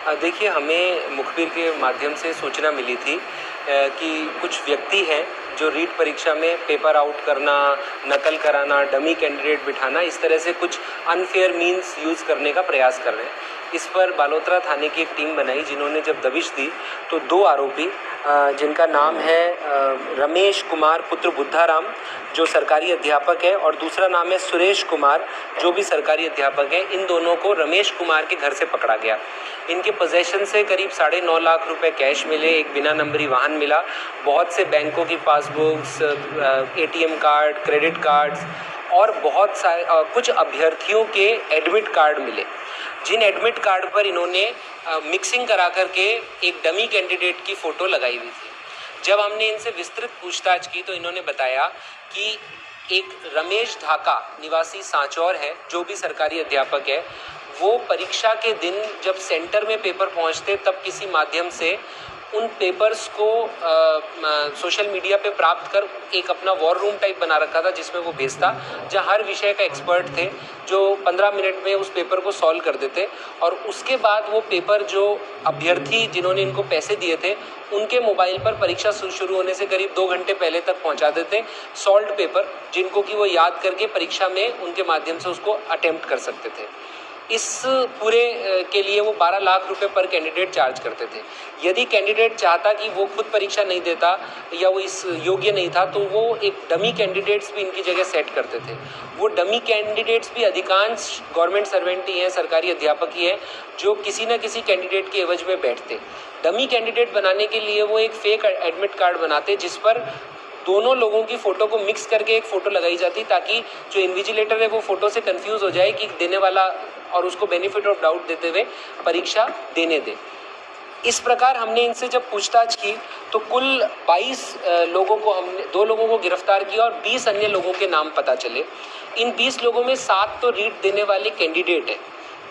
देखिए, हमें मुखबिर के माध्यम से सूचना मिली थी कि कुछ व्यक्ति हैं जो रीट परीक्षा में पेपर आउट करना, नकल कराना, डमी कैंडिडेट बिठाना, इस तरह से कुछ अनफेयर मीन्स यूज़ करने का प्रयास कर रहे हैं। इस पर बालोतरा थाने की एक टीम बनाई, जिन्होंने जब दबिश दी तो 2 आरोपी, जिनका नाम है रमेश कुमार पुत्र बुद्धाराम, जो सरकारी अध्यापक है, और दूसरा नाम है सुरेश कुमार, जो भी सरकारी अध्यापक है। इन दोनों को रमेश कुमार के घर से पकड़ा गया। इनके पोजेशन से करीब 9.5 लाख रुपए कैश मिले, एक बिना नंबरी वाहन मिला, बहुत से बैंकों की passbooks, ATM card, credit cards और बहुत सारे कुछ अभ्यर्थियों के एडमिट कार्ड मिले, जिन एडमिट कार्ड पर इन्होंने मिक्सिंग करा करके एक डमी कैंडिडेट की फ़ोटो लगाई हुई थी। जब हमने इनसे विस्तृत पूछताछ की तो इन्होंने बताया कि एक रमेश ढाका निवासी सांचौर है, जो भी सरकारी अध्यापक है, वो परीक्षा के दिन जब सेंटर में पेपर पहुंचते तब किसी माध्यम से उन पेपर्स को सोशल मीडिया पे प्राप्त कर एक अपना वॉर रूम टाइप बना रखा था, जिसमें वो भेजता, जहाँ हर विषय का एक्सपर्ट थे जो 15 मिनट में उस पेपर को सॉल्व कर देते, और उसके बाद वो पेपर जो अभ्यर्थी जिन्होंने इनको पैसे दिए थे उनके मोबाइल पर परीक्षा शुरू होने से करीब 2 घंटे पहले तक पहुंचा देते सॉल्व पेपर, जिनको कि वो याद करके परीक्षा में उनके माध्यम से उसको अटेम्प्ट कर सकते थे। इस पूरे के लिए वो 12 लाख रुपए पर कैंडिडेट चार्ज करते थे। यदि कैंडिडेट चाहता कि वो खुद परीक्षा नहीं देता या वो इस योग्य नहीं था, तो वो एक डमी कैंडिडेट्स भी इनकी जगह सेट करते थे। वो डमी कैंडिडेट्स भी अधिकांश गवर्नमेंट सर्वेंट ही हैं, सरकारी अध्यापक ही हैं, जो किसी न किसी कैंडिडेट के एवज में बैठते। डमी कैंडिडेट बनाने के लिए वो एक फेक एडमिट कार्ड बनाते, जिस पर दोनों लोगों की फ़ोटो को मिक्स करके एक फ़ोटो लगाई जाती, ताकि जो इन्विजिलेटर है वो फ़ोटो से कंफ्यूज हो जाए कि देने वाला, और उसको बेनिफिट ऑफ डाउट देते हुए परीक्षा देने दे। इस प्रकार हमने इनसे जब पूछताछ की तो कुल 22 लोगों को हमने 2 लोगों को गिरफ्तार किया और 20 अन्य लोगों के नाम पता चले। इन 20 लोगों में 7 तो रीट देने वाले कैंडिडेट हैं।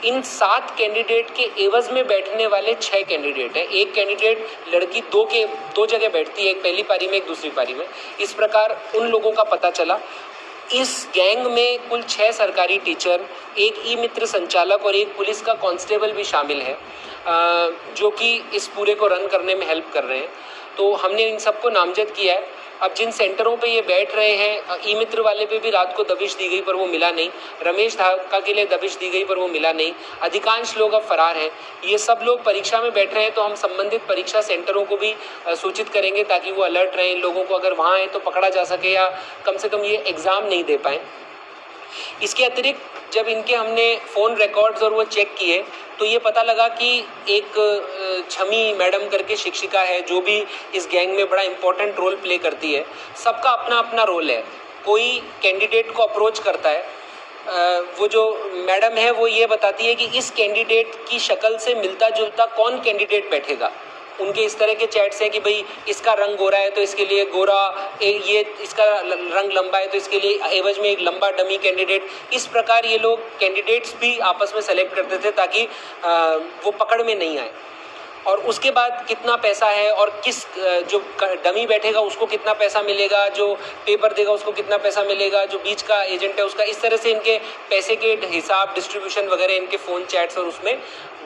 इन 7 कैंडिडेट के एवज में बैठने वाले 6 कैंडिडेट हैं। एक कैंडिडेट लड़की 2 जगह बैठती है, एक पहली पारी में, एक दूसरी पारी में। इस प्रकार उन लोगों का पता चला। इस गैंग में कुल 6 सरकारी टीचर, एक ई मित्र संचालक और एक पुलिस का कांस्टेबल भी शामिल है, जो कि इस पूरे को रन करने में हेल्प कर रहे हैं। तो हमने इन सबको नामजद किया है। अब जिन सेंटरों पे ये बैठ रहे हैं, ई मित्र वाले पे भी रात को दबिश दी गई पर वो मिला नहीं, रमेश ढाका के लिए दबिश दी गई पर वो मिला नहीं। अधिकांश लोग अब फरार हैं। ये सब लोग परीक्षा में बैठ रहे हैं, तो हम संबंधित परीक्षा सेंटरों को भी सूचित करेंगे ताकि वो अलर्ट रहें। इन लोगों को अगर वहाँ है तो पकड़ा जा सके, या कम से कम ये एग्ज़ाम नहीं दे पाएँ। इसके अतिरिक्त जब इनके हमने फ़ोन रिकॉर्ड्स और वो चेक किए तो ये पता लगा कि एक छमी मैडम करके शिक्षिका है, जो भी इस गैंग में बड़ा इम्पोर्टेंट रोल प्ले करती है। सबका अपना अपना रोल है। कोई कैंडिडेट को अप्रोच करता है, वो जो मैडम है वो ये बताती है कि इस कैंडिडेट की शक्ल से मिलता जुलता कौन कैंडिडेट बैठेगा। उनके इस तरह के चैट्स हैं कि भाई इसका रंग गोरा है तो इसके लिए गोरा, ये इसका रंग लंबा है तो इसके लिए एवज में एक लंबा डमी कैंडिडेट। इस प्रकार ये लोग कैंडिडेट्स भी आपस में सेलेक्ट करते थे ताकि वो पकड़ में नहीं आए। और उसके बाद कितना पैसा है और किस जो डमी बैठेगा उसको कितना पैसा मिलेगा, जो पेपर देगा उसको कितना पैसा मिलेगा, जो बीच का एजेंट है उसका, इस तरह से इनके पैसे के हिसाब, डिस्ट्रीब्यूशन वगैरह इनके फ़ोन चैट्स और उसमें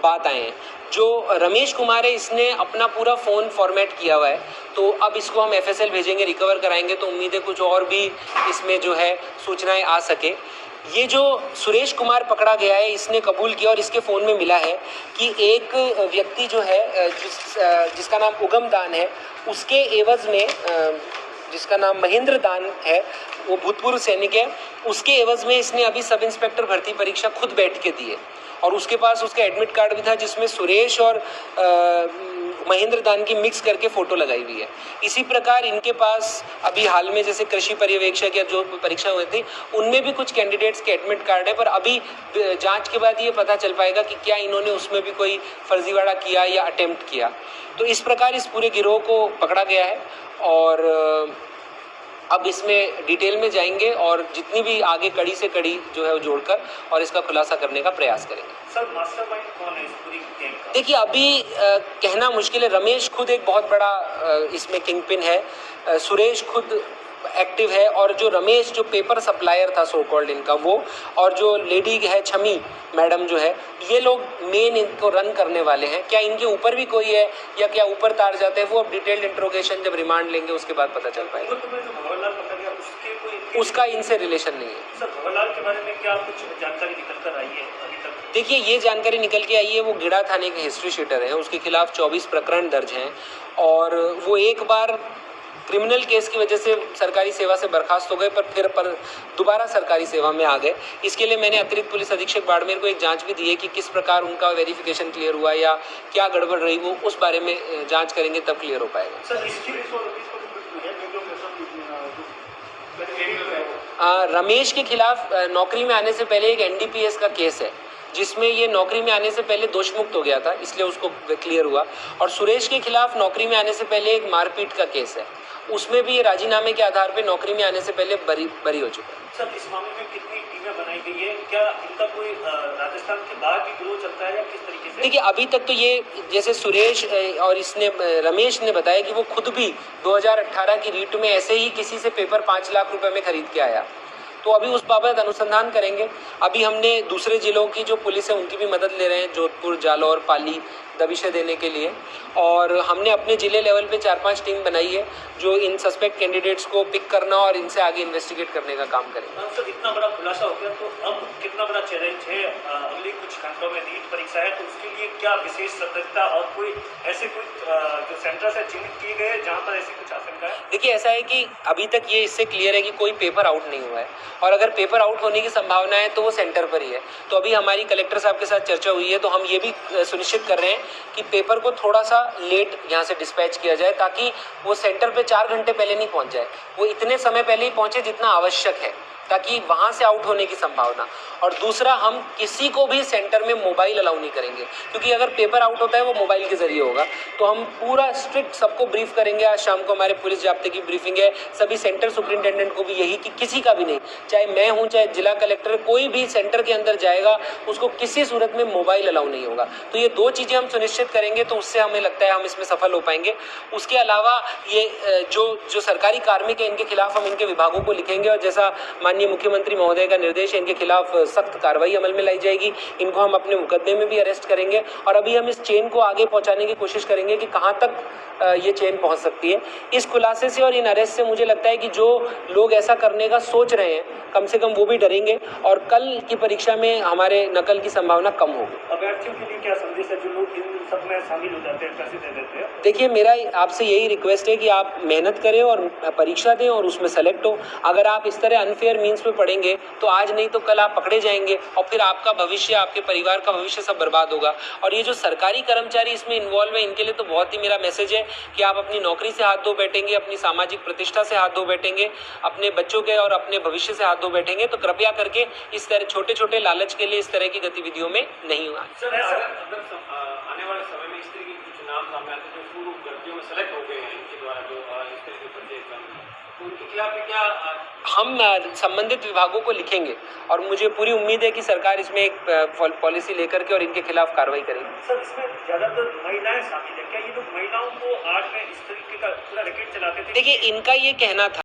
बात आए हैं। जो रमेश कुमार है, इसने अपना पूरा फ़ोन फॉर्मेट किया हुआ है, तो अब इसको हम FSL भेजेंगे, रिकवर कराएंगे, तो उम्मीद है कुछ और भी इसमें जो है सूचनाएं आ सके। ये जो सुरेश कुमार पकड़ा गया है, इसने कबूल किया और इसके फ़ोन में मिला है कि एक व्यक्ति जो है जिसका नाम उगम दान है, उसके एवज में, जिसका नाम महेंद्र दान है, वो भूतपूर्व सैनिक है, उसके एवज में इसने अभी सब इंस्पेक्टर भर्ती परीक्षा खुद बैठ के दी है। और उसके पास उसका एडमिट कार्ड भी था जिसमें सुरेश और महेंद्र दान की मिक्स करके फ़ोटो लगाई हुई है। इसी प्रकार इनके पास अभी हाल में जैसे कृषि पर्यवेक्षक या जो परीक्षा हुई थी उनमें भी कुछ कैंडिडेट्स के एडमिट कार्ड है, पर अभी जांच के बाद ये पता चल पाएगा कि क्या इन्होंने उसमें भी कोई फर्जीवाड़ा किया या अटेम्प्ट किया। तो इस प्रकार इस पूरे गिरोह को पकड़ा गया है और अब इसमें डिटेल में जाएंगे और जितनी भी आगे कड़ी से कड़ी जो है वो जोड़कर और इसका खुलासा करने का प्रयास करेंगे। सर, मास्टरमाइंड कौन है इस पूरी गैंग का? देखिए, अभी कहना मुश्किल है। रमेश खुद एक बहुत बड़ा इसमें किंगपिन है। सुरेश खुद एक्टिव है, और जो रमेश जो पेपर सप्लायर था सो कॉल्ड इनका वो, और जो लेडी है छमी मैडम जो है, ये लोग मेन इनको रन करने वाले हैं। क्या इनके ऊपर भी कोई है या क्या ऊपर तार जाते हैं, वो अब डिटेल्ड इंट्रोगेशन जब रिमांड लेंगे उसके बाद पता चल पाएगा। उसका इनसे रिलेशन नहीं है। सर भवरलाल के बारे में क्या कुछ जानकारी निकल कर आई है अभी तक? देखिए, ये जानकारी निकल के आई है, वो गिड़ा थाने के हिस्ट्री शीटर हैं, उसके खिलाफ 24 प्रकरण दर्ज हैं, और वो एक बार क्रिमिनल केस की वजह से सरकारी सेवा से बर्खास्त हो गए, पर दोबारा सरकारी सेवा में आ गए। इसके लिए मैंने अतिरिक्त पुलिस अधीक्षक बाड़मेर को एक जांच भी दी है कि किस प्रकार उनका वेरिफिकेशन क्लियर हुआ या क्या गड़बड़ रही, वो उस बारे में जांच करेंगे तब क्लियर हो पाएगा। सर रमेश के खिलाफ नौकरी में आने से पहले एक एनडीपीएस का केस है, जिसमें ये नौकरी में आने से पहले दोषमुक्त हो गया था, इसलिए उसको क्लियर हुआ। और सुरेश के खिलाफ नौकरी में आने से पहले एक मारपीट का केस है, उसमें भी ये राजीनामे के आधार पे नौकरी में आने से पहले बरी हो चुका है। सर इस मामले में कितनी टीमें बनाई गई है? क्या इनका कोई राजस्थान के बाहर भी गिरोह चलता है या किस तरीके से? देखिए, अभी तक तो ये जैसे सुरेश और इसने रमेश ने बताया कि वो खुद भी 2018 की रीट में ऐसे ही किसी से पेपर 5 लाख रुपए में खरीद के आया, तो अभी उस बाबत अनुसंधान करेंगे। अभी हमने दूसरे जिलों की जो पुलिस है उनकी भी मदद ले रहे हैं, जोधपुर, जालौर, पाली, दबिशें देने के लिए, और हमने अपने जिले लेवल पे 4-5 टीम बनाई है जो इन सस्पेक्ट कैंडिडेट्स को पिक करना और इनसे आगे इन्वेस्टिगेट करने का काम करेंगे। सर इतना बड़ा खुलासा हो गया तो अब कितना बड़ा चैलेंज है? अगले कुछ घंटों में नीट परीक्षा है, तो उसके लिए क्या विशेष सतर्कता और कोई ऐसे कुछ जो सेंटर से चिन्हित किए गए जहाँ पर ऐसी कुछ आशंका है? देखिए, ऐसा है कि अभी तक ये इससे क्लियर है कि कोई पेपर आउट नहीं हुआ है, और अगर पेपर आउट होने की संभावना है तो वो सेंटर पर ही है। तो अभी हमारी कलेक्टर साहब के साथ चर्चा हुई है, तो हम ये भी सुनिश्चित कर रहे हैं कि पेपर को थोड़ा सा लेट यहाँ से डिस्पैच किया जाए, ताकि वो सेंटर पे 4 घंटे पहले नहीं पहुँच जाए, वो इतने समय पहले ही पहुँचे जितना आवश्यक है, ताकि वहाँ से आउट होने की संभावना। और दूसरा, हम किसी को भी सेंटर में मोबाइल अलाउ नहीं करेंगे, क्योंकि अगर पेपर आउट होता है वो मोबाइल के जरिए होगा। तो हम पूरा स्ट्रिक्ट सबको ब्रीफ करेंगे। आज शाम को हमारे पुलिस जाब्ते की ब्रीफिंग है, सभी सेंटर सुपरिंटेंडेंट को भी यही कि किसी का भी नहीं, चाहे मैं हूँ चाहे जिला कलेक्टर, कोई भी सेंटर के अंदर जाएगा उसको किसी सूरत में मोबाइल अलाउ नहीं होगा। तो ये 2 चीज़ें हम सुनिश्चित करेंगे, तो उससे हमें लगता है हम इसमें सफल हो पाएंगे। उसके अलावा ये जो सरकारी कार्मिक है इनके खिलाफ हम इनके विभागों को लिखेंगे, और जैसा माननीय मुख्यमंत्री महोदय का निर्देश है, इनके खिलाफ सख्त कार्रवाई अमल में लाई जाएगी। इनको हम अपने मुकदमे में भी अरेस्ट करेंगे, और अभी हम इस चेन को आगे पहुंचाने की कोशिश करेंगे कि कहां तक ये चेन पहुंच सकती है। इस खुलासे से और इन अरेस्ट से मुझे लगता है कि जो लोग ऐसा करने का सोच रहे हैं, कम से कम वो भी डरेंगे, और कल की परीक्षा में हमारे नकल की संभावना कम होगी। अभ्यर्थियों के लिए क्या संदेश है जो लोग इन सब में शामिल हो जाते हैं, पैसे दे देते हैं? देखिए, मेरा आपसे यही रिक्वेस्ट है कि आप मेहनत करें और परीक्षा दें और उसमें सेलेक्ट हो। अगर आप इस तरह अनफेयर मीन्स पे पढ़ेंगे तो आज नहीं तो कल आप पकड़े जाएंगे, और फिर आपका भविष्य, आपके परिवार का भविष्य सब बर्बाद होगा। और ये जो सरकारी कर्मचारी इसमें इन्वॉल्व है, इनके लिए तो बहुत ही मेरा मैसेज है कि आप अपनी नौकरी से हाथ धो बैठेंगे, अपनी सामाजिक प्रतिष्ठा से हाथ धो बैठेंगे, अपने बच्चों के और अपने भविष्य से हाथ धो बैठेंगे, तो कृपया करके इस तरह छोटे छोटे लालच के लिए इस तरह की गतिविधियों में नहीं हुआ। आने वाले समय में इस तरह के कुछ नाम सामने आते हैं जो पूर्व भर्तियों में सेलेक्ट हो गए हैं इनके द्वारा, जो इस तरह के पर्चे एग्जाम, तो उनके खिलाफ भी क्या हम संबंधित विभागों को लिखेंगे, और मुझे पूरी उम्मीद है कि सरकार इसमें एक पॉलिसी लेकर के और इनके खिलाफ कार्रवाई करेगी। सर इसमें ज़्यादातर महिलाएं शामिल है, क्या ये लोग महिलाओं को आर्ट में इस तरीके का पूरा रैकेट चलाते थे? देखिए, इनका ये कहना था